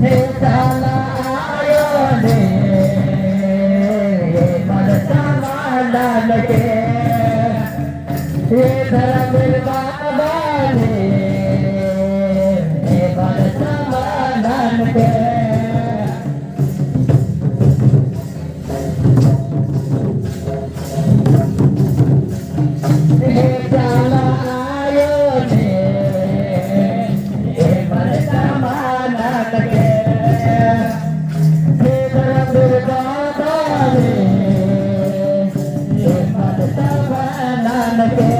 हे चाला आयो ने मनसा मांडन के हे धर्म बाबा ने मनसा मांडन के हे चाला आयो ने मनसा मांडन के हे धर्म बाबा ने मनसा मांडन के